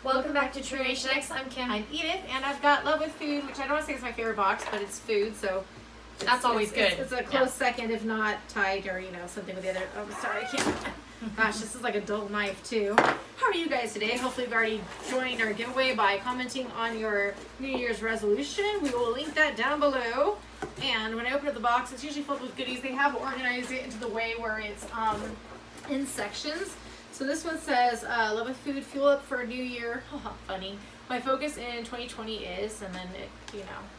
Welcome back to True X. I'm Kim. I'm Edith, and I've got Love with Food, which I don't want to say is my favorite box, but it's food, so That's always good. It's a close second, if not tied, or something with the other. Oh, sorry, I can't. Gosh, this is like a dull knife too. How are you guys today? Hopefully you've already joined our giveaway by commenting on your New Year's resolution. We will link that down below. And when I open up the box, it's usually filled with goodies. They have organized it into the way where it's in sections. So this one says, Love with Food, fuel up for a new year. Funny. My focus in 2020 is, and then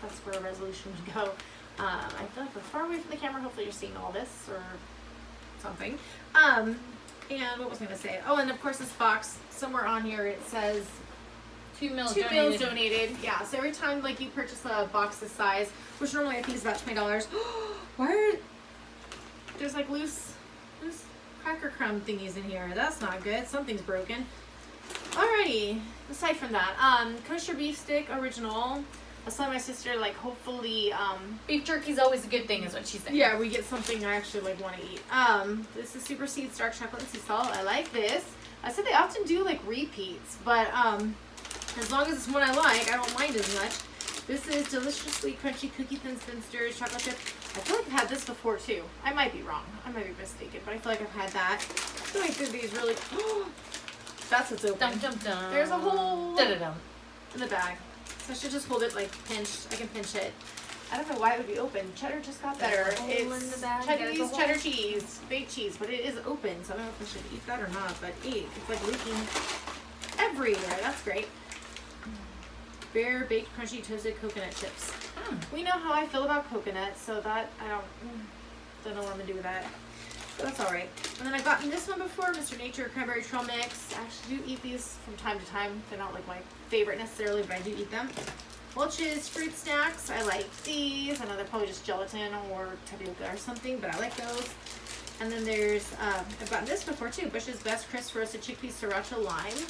that's where a resolution would go. I feel like we're far away from the camera. Hopefully you're seeing all this or something. And what was I going to say? Oh, and of course this box, somewhere on here it says 2 meals donated. Yeah, so every time you purchase a box this size, which normally I think is about $20. Why are there's loose cracker crumb thingies in here? That's not good. Something's broken. Alrighty. Aside from that, kosher beef stick original. I saw my sister hopefully beef jerky's always a good thing, is what she said. Yeah, we get something I actually want to eat. This is Super Seeds Dark Chocolate and Sea Salt. I like this. I said they often do repeats, but as long as it's one I like, I don't mind as much. This is deliciously crunchy cookie thin spinsters chocolate chip. I feel like I've had this before too. I might be wrong. I might be mistaken, but I feel like I've had that. I feel like these really. That's what's open. Dum dum dum. There's a hole Da-da-dum. in the bag. So I should just hold it pinched. I can pinch it. I don't know why it would be open. Cheddar just got better. It's cheddar cheese, baked cheese, but it is open, so I don't know if I should eat that or not. But it's leaking everywhere. That's great. Bare baked crunchy toasted coconut chips. We know how I feel about coconut, so that I don't know what I'm gonna do with that. But that's all right. And then I've gotten this one before, Mr. Nature Cranberry Trail Mix. I actually do eat these from time to time. They're not my favorite necessarily, but I do eat them. Welch's fruit snacks. I like these. I know they're probably just gelatin or tapioca or something, but I like those. And then there's I've gotten this before too. Bush's Best Crisp Roasted Chickpea Sriracha Lime.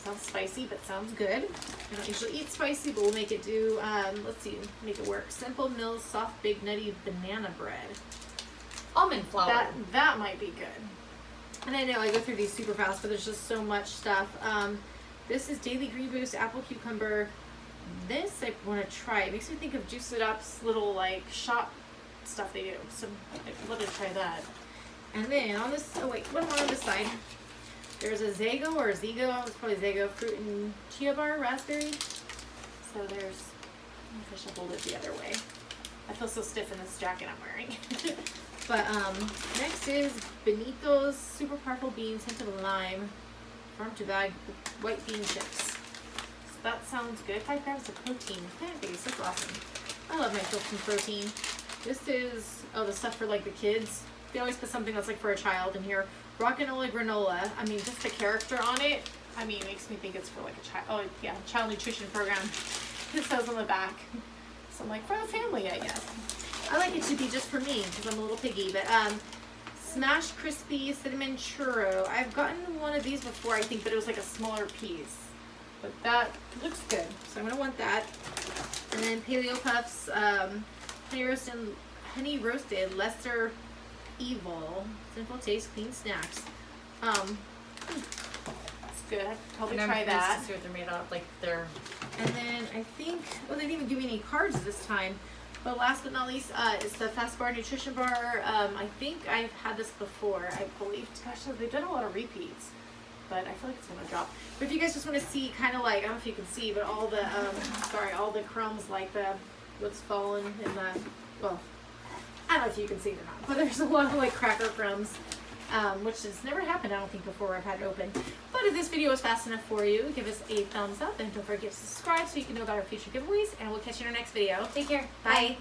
Sounds spicy, but sounds good. I don't usually eat spicy, but we'll make it do. Let's see, make it work. Simple Mills Soft Big Nutty Banana Bread. Almond flour. That might be good. And I know I go through these super fast, but there's just so much stuff. This is Daily Green Boost Apple Cucumber. This I want to try. It makes me think of Juice It Up's little shot stuff they do. So I'd love to try that. And then on this, oh wait, what am I on this side? There's a Zago or Zigo. It's probably Zago fruit and chia bar raspberry. So there's. I don't know if I should hold it the other way. I feel so stiff in this jacket I'm wearing. But next is Benito's Super Powerful Beans, hint of lime, farm to bag white bean chips. So that sounds good. 5 grams of protein. Plant-based. That's awesome. I love my protein. This is the stuff for the kids. They always put something that's for a child in here. Rock'n'Rolla granola. I mean, just the character on it. I mean, it makes me think it's for a child. Oh yeah, child nutrition program. It says on the back. So I'm for the family, I guess. I like it to be just for me because I'm a little piggy. But Smashed Crispy Cinnamon Churro. I've gotten one of these before, I think, but it was a smaller piece. But that looks good, so I'm gonna want that. And then Paleo Puffs, honey roasted lesser evil, simple taste, clean snacks. It's good. I'd probably try that. To see what they're made of. They're. And then I think, they didn't even give me any cards this time. But last but not least is the Fast Bar Nutrition Bar. I think I've had this before, I believe. Gosh, they've done a lot of repeats, but I feel like it's going to drop. But if you guys just want to see I don't know if you can see, but all the, all the crumbs, what's fallen in the, well, I don't know if you can see it or not, but there's a lot of cracker crumbs, which has never happened, I don't think, before I've had it open. But if this video was fast enough for you, give us a thumbs up and don't forget to subscribe so you can know about our future giveaways, and we'll catch you in our next video. Take care. Bye. Bye.